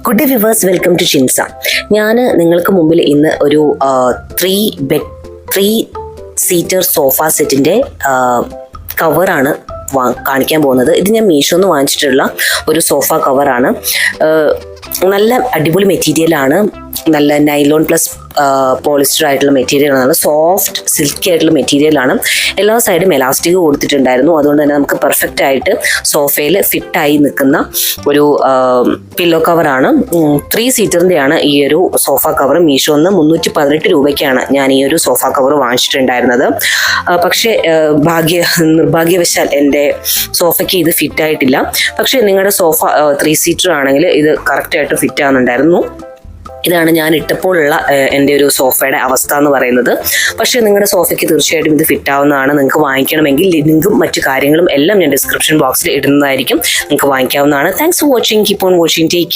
Good day viewers, welcome to ഷിൻസ. ഞാൻ നിങ്ങൾക്ക് മുമ്പിൽ ഇന്ന് ഒരു ത്രീ സീറ്റർ സോഫ സെറ്റിൻ്റെ കവറാണ് കാണിക്കാൻ പോകുന്നത്. ഇത് ഞാൻ മീഷോന്ന് വാങ്ങിച്ചിട്ടുള്ള ഒരു സോഫ കവറാണ്. നല്ല അടിപൊളി മെറ്റീരിയലാണ്. നല്ല നൈലോൺ പ്ലസ് പോളിസ്റ്റർ ആയിട്ടുള്ള മെറ്റീരിയലാണ്. നല്ല സോഫ്റ്റ് സിൽക്കി ആയിട്ടുള്ള മെറ്റീരിയലാണ്. എല്ലാ സൈഡും എലാസ്റ്റിക് കൊടുത്തിട്ടുണ്ടായിരുന്നു. അതുകൊണ്ട് തന്നെ നമുക്ക് പെർഫെക്റ്റ് ആയിട്ട് സോഫയിൽ ഫിറ്റായി നിൽക്കുന്ന ഒരു പില്ലോ കവറാണ്. 3 സീറ്ററിൻ്റെയാണ് ഈ ഒരു സോഫ കവർ. മീഷോന്ന് 318 രൂപയ്ക്കാണ് ഞാൻ ഈ ഒരു സോഫ കവർ വാങ്ങിച്ചിട്ടുണ്ടായിരുന്നത്. പക്ഷേ നിർഭാഗ്യവശാൽ എൻ്റെ സോഫയ്ക്ക് ഇത് ഫിറ്റായിട്ടില്ല. പക്ഷേ നിങ്ങളുടെ സോഫ 3 സീറ്റർ ആണെങ്കിൽ ഇത് കറക്റ്റായിട്ട് ഫിറ്റ് ആവുന്നുണ്ടായിരുന്നു. ഇതാണ് ഞാൻ ഇട്ടപ്പോഴുള്ള എൻ്റെ ഒരു സോഫയുടെ അവസ്ഥ എന്ന് പറയുന്നത്. പക്ഷേ നിങ്ങളുടെ സോഫയ്ക്ക് തീർച്ചയായിട്ടും ഇത് ഫിറ്റ് ആവുന്നതാണ്. നിങ്ങൾക്ക് വാങ്ങിക്കണമെങ്കിൽ ലിങ്കും മറ്റു കാര്യങ്ങളും എല്ലാം ഞാൻ ഡിസ്ക്രിപ്ഷൻ ബോക്സിൽ ഇടുന്നതായിരിക്കും. നിങ്ങൾക്ക് വാങ്ങിക്കാവുന്നതാണ്. Thanks for watching. Keep on watching. Take